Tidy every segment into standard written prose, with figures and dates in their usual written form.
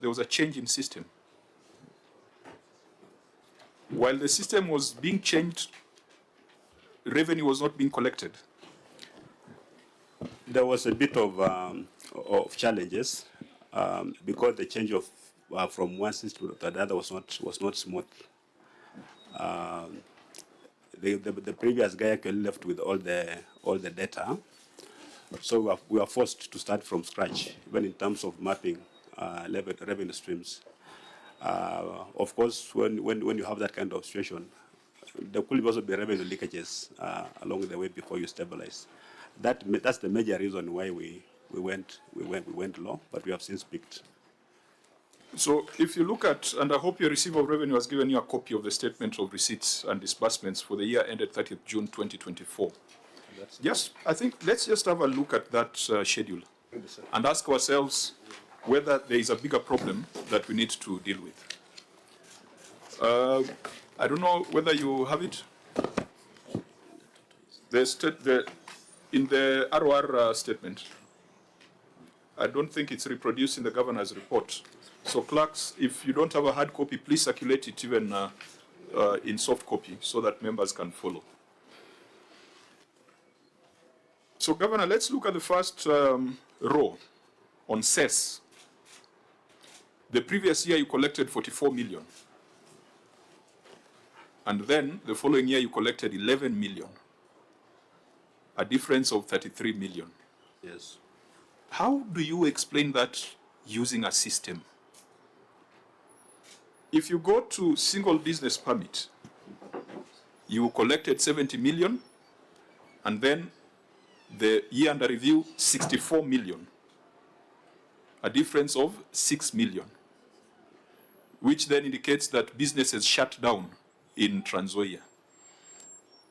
there was a change in system. While the system was being changed, revenue was not being collected. There was a bit of challenges because the change of from one system to the other was not smooth. The previous guy actually left with all the data, so we are forced to start from scratch, even in terms of mapping revenue streams. Of course, when you have that kind of situation, there could also be revenue leakages along the way before you stabilize. That's the major reason why we went low, but we have since peaked. So if you look at, and I hope your receiver of revenue has given you a copy of the statement of receipts and disbursements for the year ended 30th June 2024. I think let's just have a look at that schedule and ask ourselves whether there is a bigger problem that we need to deal with. I don't know whether you have it. In the ROR statement, I don't think it's reproduced in the governor's report. So clerks, if you don't have a hard copy, please circulate it even in soft copy so that members can follow. So Governor, let's look at the first row on cess. The previous year you collected 44 million. And then the following year you collected 11 million. A difference of 33 million. Yes. How do you explain that using a system? If you go to single business permit, you collected 70 million, and then the year under review, 64 million. A difference of 6 million, which then indicates that businesses shut down in Trans Nzoia.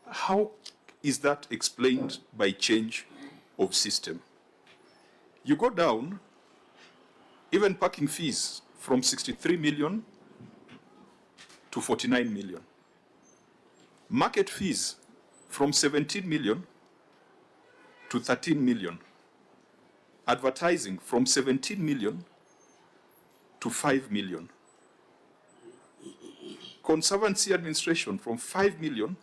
How is that explained by change of system? You go down, even parking fees from 63 million to 49 million. Market fees from 17 million to 13 million. Advertising from 17 million to 5 million. Conservancy administration from 5 million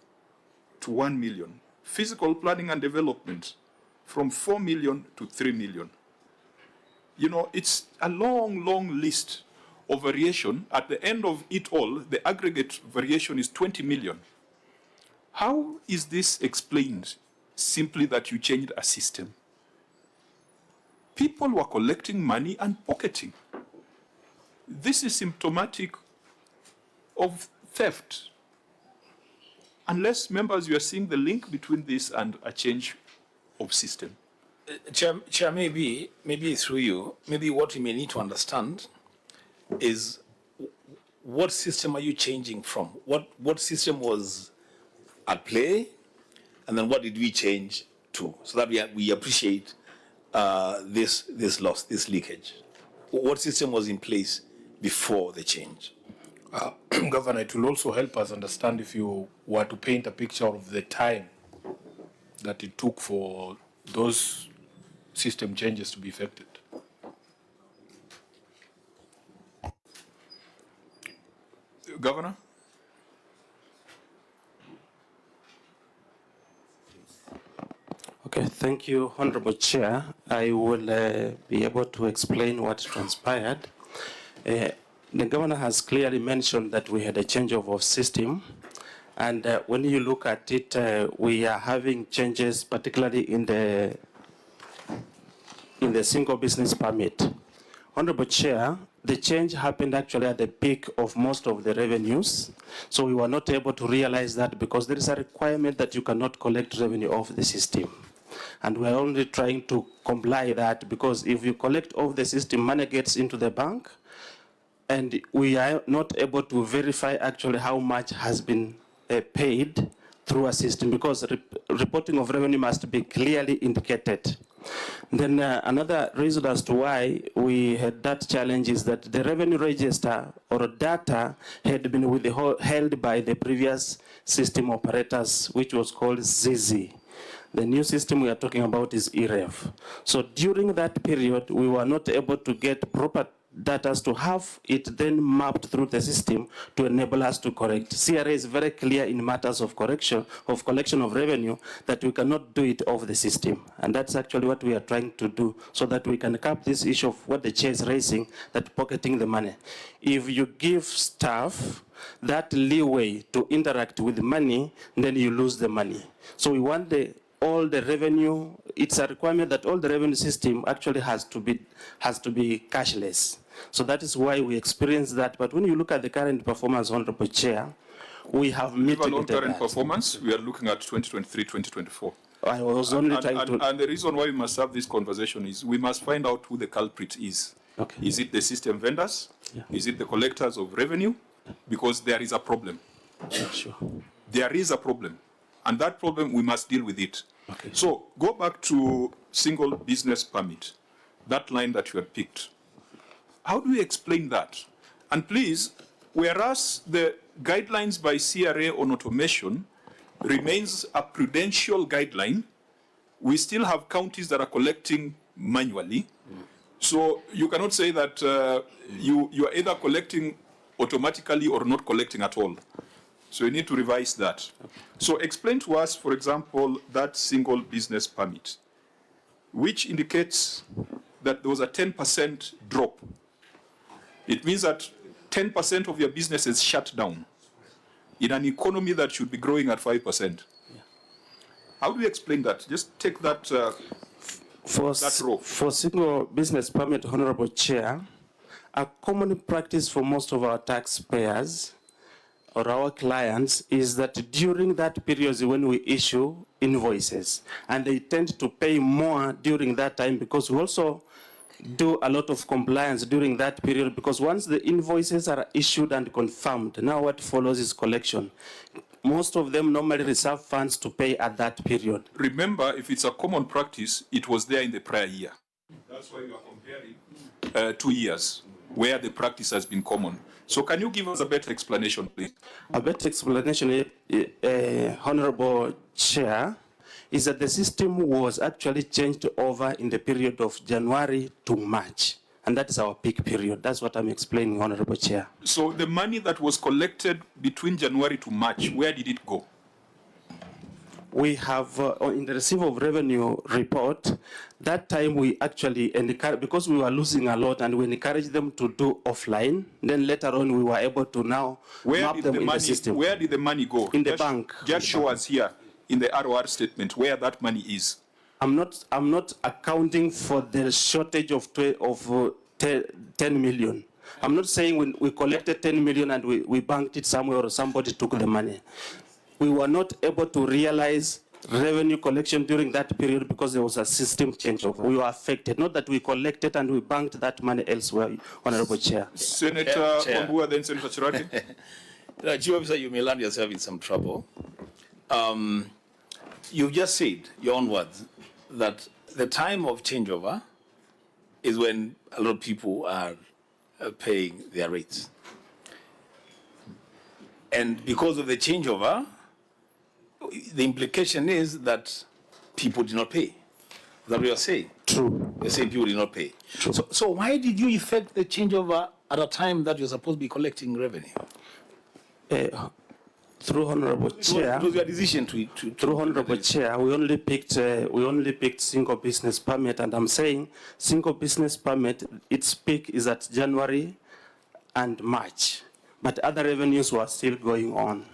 to 1 million. Physical planning and development from 4 million to 3 million. You know, it's a long, long list of variation. At the end of it all, the aggregate variation is 20 million. How is this explained? Simply that you changed a system. People were collecting money and pocketing. This is symptomatic of theft. Unless, members, you are seeing the link between this and a change of system. Chair, maybe through you, maybe what we may need to understand is what system are you changing from? What system was at play, and then what did we change to, so that we appreciate this loss, this leakage? What system was in place before the change? Governor, it will also help us understand if you were to paint a picture of the time that it took for those system changes to be effected. Governor? Okay, thank you, Honorable Chair. I will be able to explain what transpired. The Governor has clearly mentioned that we had a changeover of system, and when you look at it, we are having changes, particularly in the single business permit. Honorable Chair, the change happened actually at the peak of most of the revenues, so we were not able to realize that because there is a requirement that you cannot collect revenue off the system. And we are only trying to comply that, because if you collect off the system, money gets into the bank, and we are not able to verify actually how much has been paid through a system, because reporting of revenue must be clearly indicated. Then another reason as to why we had that challenge is that the revenue register or data had been held by the previous system operators, which was called ZZ. The new system we are talking about is EREV. So during that period, we were not able to get proper that has to have it then mapped through the system to enable us to correct. CRA is very clear in matters of collection of revenue that we cannot do it off the system. And that's actually what we are trying to do so that we can cap this issue of what the chair is raising, that pocketing the money. If you give staff that leeway to interact with money, then you lose the money. So we want all the revenue, it's a requirement that all the revenue system actually has to be cashless. So that is why we experience that. But when you look at the current performance, Honorable Chair, we have mitigated current that. performance, we are looking at 2023, 2024. I was only trying to... And the reason why we must have this conversation is we must find out who the culprit is. Okay. Is it the system vendors? Yeah. Is it the collectors of revenue? Because there is a problem. Sure. There is a problem. And that problem, we must deal with it. Okay. So go back to single business permit, that line that you had picked. How do you explain that? And please, whereas the guidelines by CRA on automation remains a prudential guideline, we still have counties that are collecting manually. So you cannot say that you are either collecting automatically or not collecting at all. So you need to revise that. So explain to us, for example, that single business permit, which indicates that there was a 10% drop. It means that 10% of your business is shut down in an economy that should be growing at 5%. How do you explain that? Just take that, that row. For single business permit, Honorable Chair, a common practice for most of our taxpayers or our clients is that during that period when we issue invoices, and they tend to pay more during that time because we also do a lot of compliance during that period, because once the invoices are issued and confirmed, now what follows is collection. Most of them normally reserve funds to pay at that period. Remember, if it's a common practice, it was there in the prior year. That's why you are comparing 2 years where the practice has been common. So can you give us a better explanation, please? A better explanation, Honorable Chair, is that the system was actually changed over in the period of January to March. And that is our peak period. That's what I'm explaining, Honorable Chair. So the money that was collected between January to March, where did it go? We have, in the receipt of revenue report, that time we actually, because we were losing a lot and we encouraged them to do offline, then later on we were able to now map them in the system. Where did the money go? In the bank. Just show us here in the ROR statement where that money is. I'm not accounting for the shortage of 10 million. I'm not saying we collected 10 million and we banked it somewhere or somebody took the money. We were not able to realize revenue collection during that period because there was a system changeover. We were affected. Not that we collected and we banked that money elsewhere, Honorable Chair. Senator Wambua, then Senator Chirati. Chief Officer, you may land yourself in some trouble. You've just said, your own words, that the time of changeover is when a lot of people are paying their rates. And because of the changeover, the implication is that people did not pay. Is that what you're saying? True. You're saying people did not pay. True. So why did you effect the changeover at a time that you're supposed to be collecting revenue? Through Honorable Chair. It was your decision to through Honorable Chair, we only picked single business permit, and I'm saying single business permit, its peak is at January and March, but other revenues were still going on.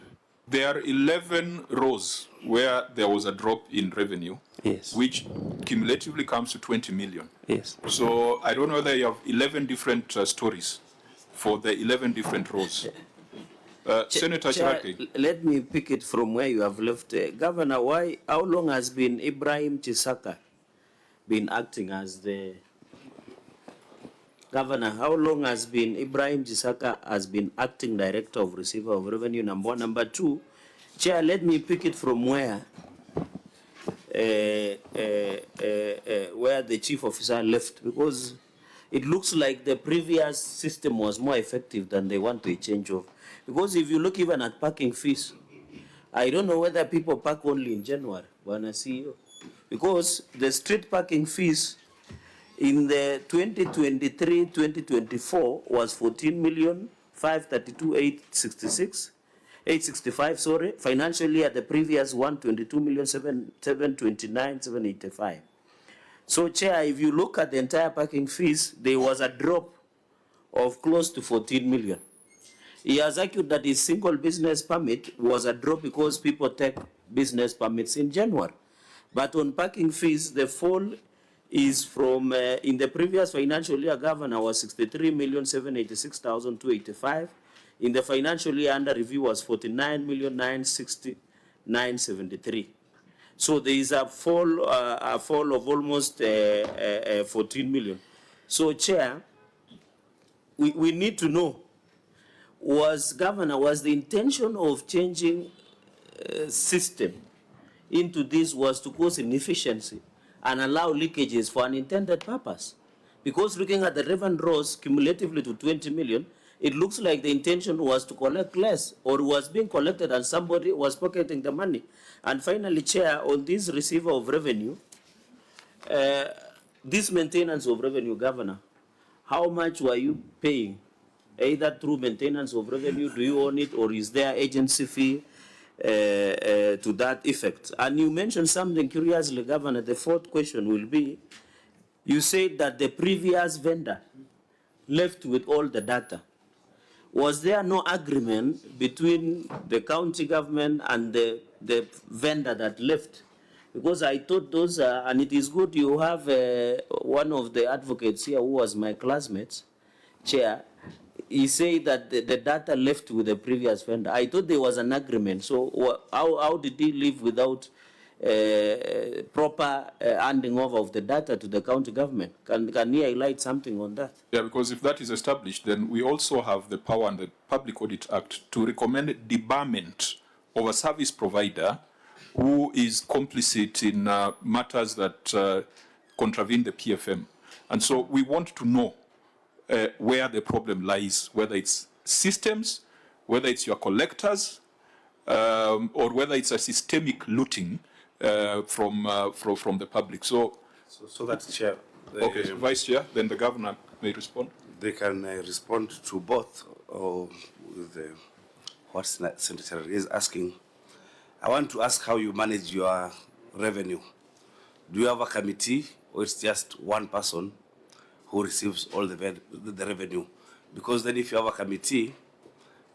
There are 11 rows where there was a drop in revenue, Yes. which cumulatively comes to 20 million. Yes. So I don't know whether you have 11 different stories for the 11 different rows. Senator Chirati. Let me pick it from where you have left. Governor, how long has been Ibrahim Chisaka been acting as the Governor? How long has been Ibrahim Chisaka has been acting Director of Receiver of Revenue, number one? Number two, Chair, let me pick it from where the Chief Officer left, because it looks like the previous system was more effective than they want to change of. Because if you look even at parking fees, I don't know whether people park only in January, Bwana CEO, because the street parking fees in the 2023-2024 was 14,532,865, sorry. Financial year, the previous one, 22,729,785. So, Chair, if you look at the entire parking fees, there was a drop of close to 14 million. He has argued that his single business permit was a drop because people take business permits in January. But on parking fees, the fall is from, in the previous financial year, Governor, was 63,786,285. In the financial year under review was 49,960,973. So there is a fall of almost 14 million. So, Chair, we need to know, Governor, was the intention of changing system into this was to cause inefficiency and allow leakages for an intended purpose? Because looking at the revenue rose cumulatively to 20 million, it looks like the intention was to collect less, or was being collected and somebody was pocketing the money. And finally, Chair, on this receiver of revenue, this maintenance of revenue, Governor, how much were you paying? Either through maintenance of revenue, do you own it, or is there agency fee to that effect? And you mentioned something curiously, Governor. The fourth question will be, you said that the previous vendor left with all the data. Was there no agreement between the county government and the vendor that left? Because I thought those, and it is good you have one of the advocates here who was my classmate, Chair. He said that the data left with the previous vendor. I thought there was an agreement. So how did he leave without proper handing over of the data to the county government? Can he highlight something on that? Yeah, because if that is established, then we also have the power under the Public Audit Act to recommend debarment of a service provider who is complicit in matters that contravene the PFM. And so we want to know where the problem lies, whether it's systems, whether it's your collectors, or whether it's a systemic looting from the public. So that's Chair. Okay, so Vice Chair, then the Governor may respond. They can respond to both with what Senator is asking. I want to ask how you manage your revenue. Do you have a committee, or it's just one person who receives all the revenue? Because then if you have a committee,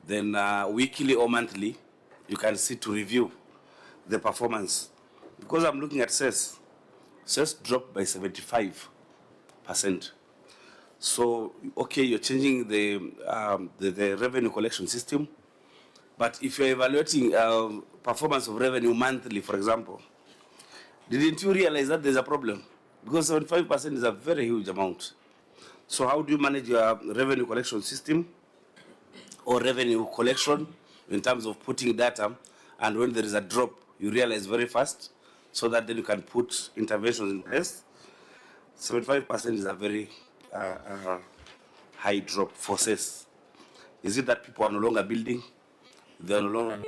then weekly or monthly, you can sit to review the performance. Because I'm looking at CES dropped by 75%. So, okay, you're changing the revenue collection system, but if you're evaluating performance of revenue monthly, for example, didn't you realize that there's a problem? Because 75% is a very huge amount. So how do you manage your revenue collection system or revenue collection in terms of putting data, and when there is a drop, you realize very fast, so that then you can put interventions in place? 75% is a very high drop for CES. Is it that people are no longer building? They are no longer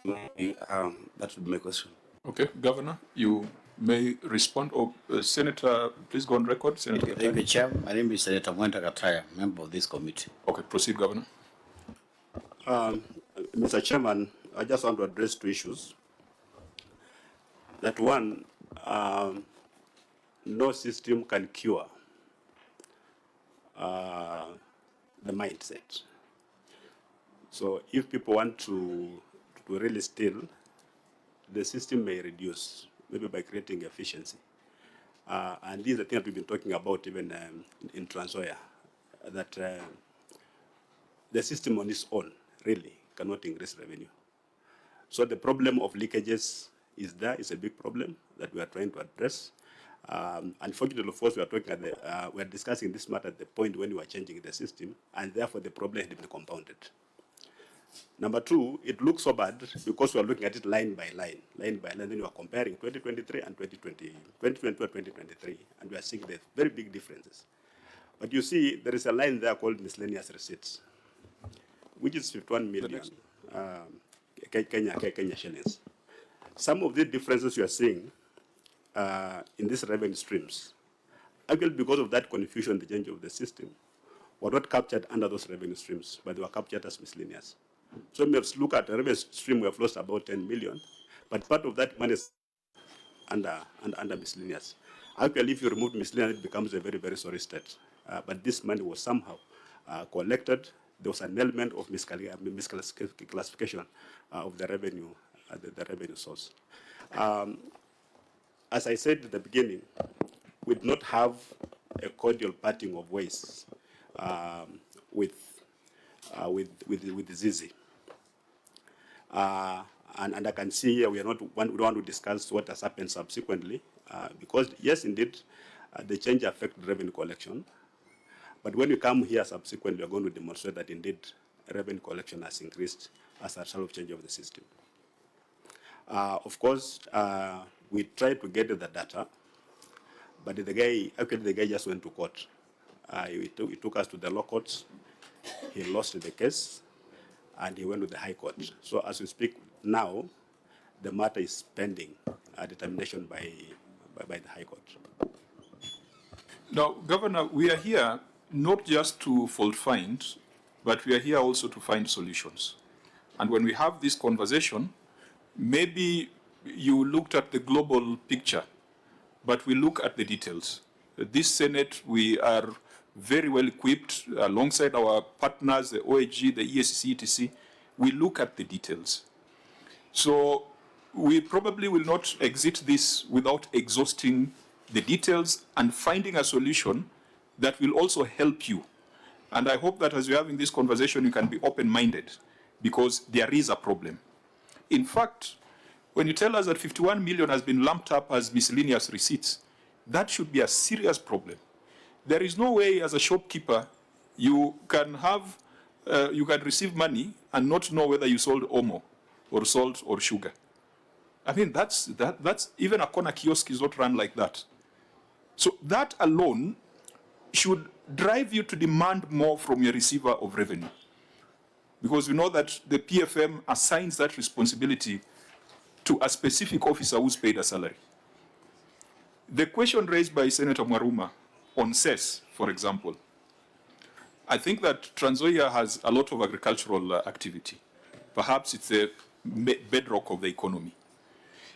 that would be my question. Okay, Governor, you may respond. Or Senator, please go on record. Senator Thank you, Chair. My name is Senator Mwenta Kataya, member of this committee. Okay, proceed, Governor. Mr. Chairman, I just want to address two issues. That one, no system can cure the mindset. So if people want to really steal, the system may reduce, maybe by creating efficiency. And these are things that we've been talking about even in Transoya, that the system on its own really cannot increase revenue. So the problem of leakages is there. It's a big problem that we are trying to address. Unfortunately, of course, we are discussing this matter at the point when we are changing the system, and therefore the problem has been compounded. Number two, it looks so bad because we are looking at it line by line, then we are comparing 2023 and 2022 and 2023, and we are seeing the very big differences. But you see, there is a line there called miscellaneous receipts, which is 51 million Kenya shillings. Some of the differences you are seeing in these revenue streams Actually, because of that confusion, the change of the system were not captured under those revenue streams, but they were captured as miscellaneous. So we have to look at the revenue stream, we have lost about 10 million, but part of that money is under miscellaneous. Actually, if you remove miscellaneous, it becomes a very, very sorry state. But this money was somehow collected. There was an element of misclassification of the revenue, the revenue source. As I said at the beginning, we did not have a cordial parting of ways with Zizi. And I can see here we don't want to discuss what has happened subsequently, because yes, indeed, the change affected revenue collection. But when we come here subsequently, we are going to demonstrate that indeed revenue collection has increased as a result of change of the system. Of course, we tried to get the data, but the guy just went to court. He took us to the law courts. He lost the case, and he went to the High Court. So as we speak now, the matter is pending a determination by the High Court. Now, Governor, we are here not just to fault find, but we are here also to find solutions. And when we have this conversation, maybe you looked at the global picture, but we look at the details. This Senate, we are very well equipped alongside our partners, the OAG, the ESCC, etc. We look at the details. So we probably will not exit this without exhausting the details and finding a solution that will also help you. And I hope that as you're having this conversation, you can be open-minded, because there is a problem. In fact, when you tell us that 51 million has been lumped up as miscellaneous receipts, that should be a serious problem. There is no way as a shopkeeper you can have, you can receive money and not know whether you sold Omo or salt or sugar. I mean, that's even a corner kiosk is not run like that. So that alone should drive you to demand more from your receiver of revenue. Because we know that the PFM assigns that responsibility to a specific officer who's paid a salary. The question raised by Senator Mwaruma on cess, for example, I think that Trans Nzoia has a lot of agricultural activity. Perhaps it's the bedrock of the economy.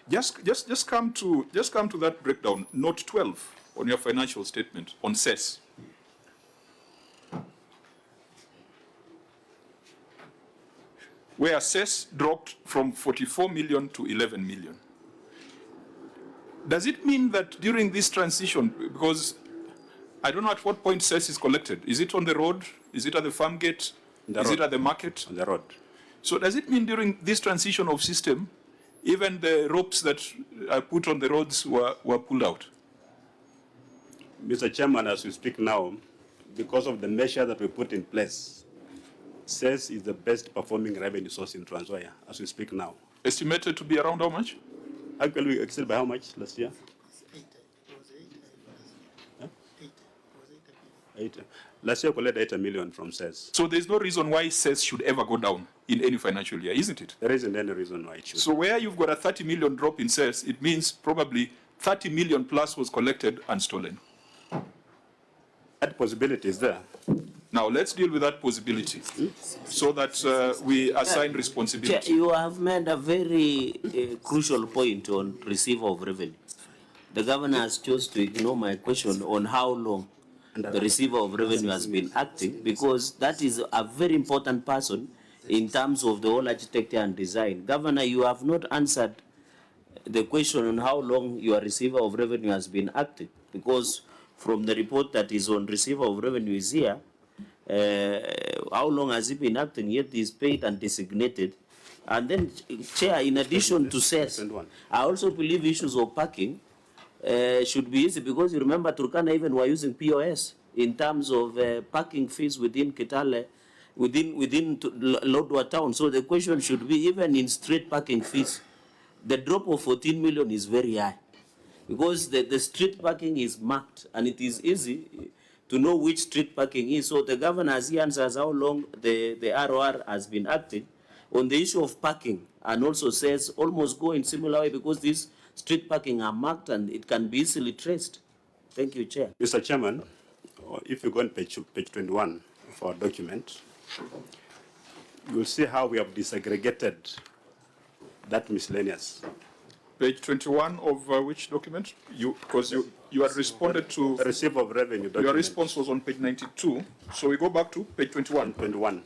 Just come to that breakdown, note 12 on your financial statement on cess. Where cess dropped from 44 million to 11 million. Does it mean that during this transition, because I don't know at what point cess is collected, is it on the road? Is it at the farm gate? Is it at the market? On the road. So does it mean during this transition of system, even the ropes that are put on the roads were pulled out? Mr. Chairman, as we speak now, because of the measure that we put in place, cess is the best performing revenue source in Trans Nzoia as we speak now. Estimated to be around how much? Actually, we exceeded by how much last year? 8. Last year, we collected 80 million from cess. So there's no reason why cess should ever go down in any financial year, isn't it? There isn't any reason why it should. So where you've got a 30 million drop in cess, it means probably 30 million plus was collected and stolen. That possibility is there. Now let's deal with that possibility so that we assign responsibility. You have made a very crucial point on receiver of revenue. The governor has chosen to ignore my question on how long the receiver of revenue has been acting, because that is a very important person in terms of the whole architecture and design. Governor, you have not answered the question on how long your receiver of revenue has been acting, because from the report that is on receiver of revenue is here, how long has he been acting, yet he is paid and designated. And then, Chair, in addition to cess, I also believe issues of parking should be easy, because you remember Turkana even were using POS in terms of parking fees within Kitale, within Lodwar town. So the question should be, even in street parking fees, the drop of 14 million is very high, because the street parking is marked and it is easy to know which street parking is. So the governor, as he answers how long the ROR has been acting on the issue of parking, and also says almost go in similar way, because these street parking are marked and it can be easily traced. Thank you, Chair. Mr. Chairman, if you go on page 21 of our document, you'll see how we have disaggregated that miscellaneous. Page 21 of which document? Because you had responded to... The receipt of revenue document. Your response was on page 92. So we go back to page 21. 21.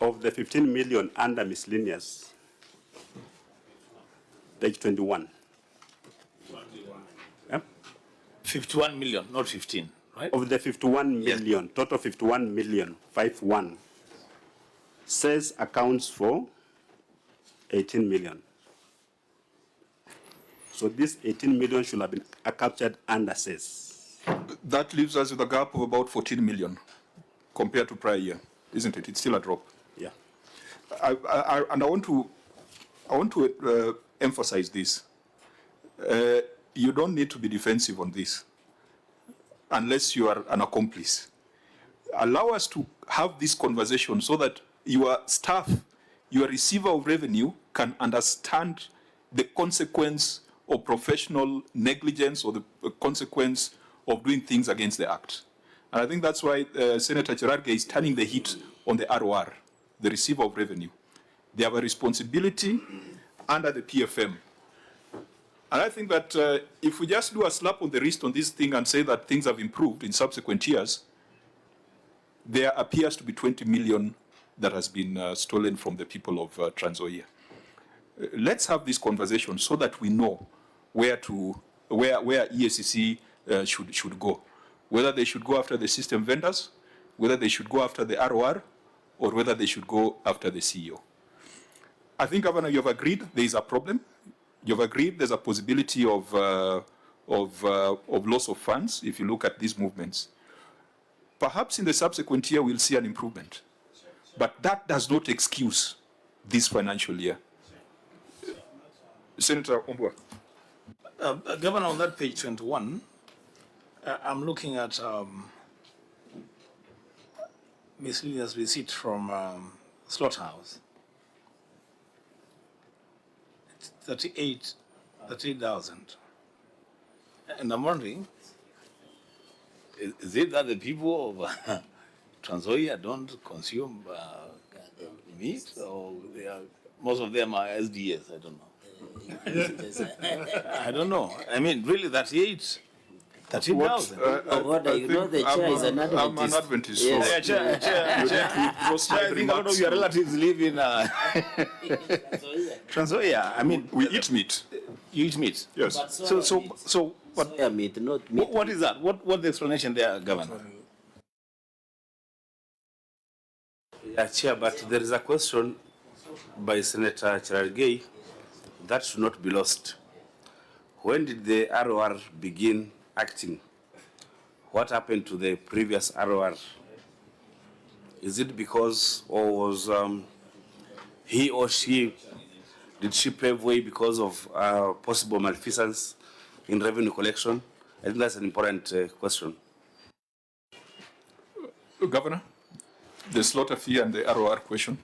Of the 15 million under miscellaneous, page 21. 51 million, not 15, right? Of the 51 million, total 51 million, 51, says accounts for 18 million. So this 18 million should have been captured under says. That leaves us with a gap of about 14 million compared to prior year, isn't it? It's still a drop. Yeah. And I want to emphasize this. You don't need to be defensive on this unless you are an accomplice. Allow us to have this conversation so that your staff, your receiver of revenue can understand the consequence of professional negligence or the consequence of doing things against the Act. And I think that's why Senator Cherargei is turning the heat on the ROR, the receiver of revenue. They have a responsibility under the PFM. And I think that if we just do a slap on the wrist on this thing and say that things have improved in subsequent years, there appears to be 20 million that has been stolen from the people of Trans Nzoia. Let's have this conversation so that we know where EACC should go. Whether they should go after the system vendors, whether they should go after the ROR, or whether they should go after the CEO. I think, Governor, you have agreed there is a problem. You've agreed there's a possibility of loss of funds if you look at these movements. Perhaps in the subsequent year we'll see an improvement. But that does not excuse this financial year. Senator Ombua. Governor, on that page 21, I'm looking at miscellaneous receipt from slaughterhouse. 38,000. And I'm wondering, is it that the people of Trans Nzoia don't consume meat, or most of them are SDS? I don't know. I don't know. I mean, really, 30,000. You know the chair is an Adventist. I'm an Adventist. Yes. So I think a lot of your relatives live in Trans Nzoia. I mean, we eat meat. You eat meat. Yes. So what? Soya meat, not meat. What is that? What the explanation there, Governor? Yeah, Chair, but there is a question by Senator Cherargei that should not be lost. When did the ROR begin acting? What happened to the previous ROR? Is it because, or was he or she, did she pave way because of possible malfeasance in revenue collection? I think that's an important question. Governor, the slaughter fee and the ROR question.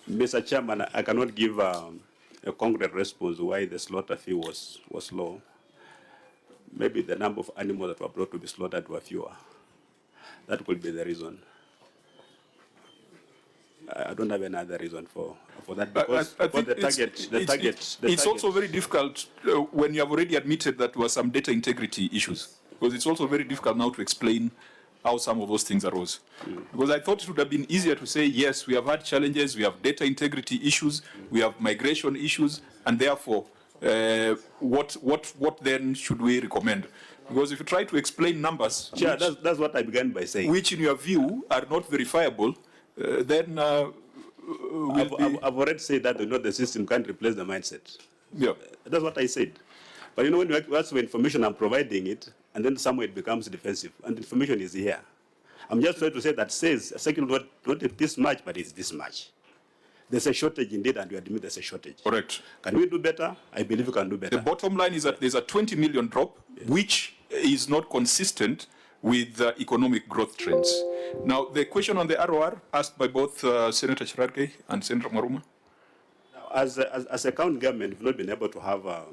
Mr. Chairman, I cannot give a concrete response why the slaughter fee was low. Maybe the number of animals that were brought to be slaughtered were fewer. That could be the reason. I don't have another reason for that, because the target. It's also very difficult when you have already admitted that there were some data integrity issues, because it's also very difficult now to explain how some of those things arose. Because I thought it would have been easier to say, yes, we have had challenges, we have data integrity issues, we have migration issues, and therefore, what then should we recommend? Because if you try to explain numbers, Chair, that's what I began by saying. which in your view are not verifiable, then I've already said that the system can't replace the mindset. yeah. That's what I said. But you know, when you ask for information, I'm providing it, and then somewhere it becomes defensive, and the information is here. I'm just trying to say that says, second, not this much, but it's this much. There's a shortage indeed, and we admit there's a shortage. Correct. Can we do better? I believe we can do better. The bottom line is that there's a 20 million drop, which is not consistent with economic growth trends. Now, the question on the ROR asked by both Senator Chirargei and Senator Maruma. As a county government, we've not been able to have a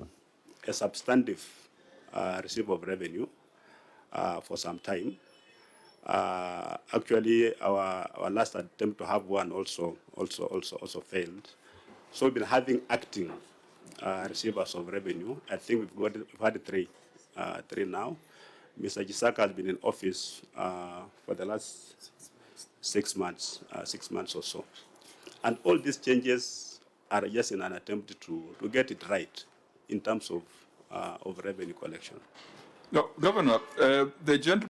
substantive receipt of revenue for some time. Actually, our last attempt to have one also failed. So we've been having acting receivers of revenue. I think we've had three now. Mr. Gisaka has been in office for the last 6 months or so. And all these changes are just in an attempt to get it right in terms of revenue collection. No, Governor, the gentleman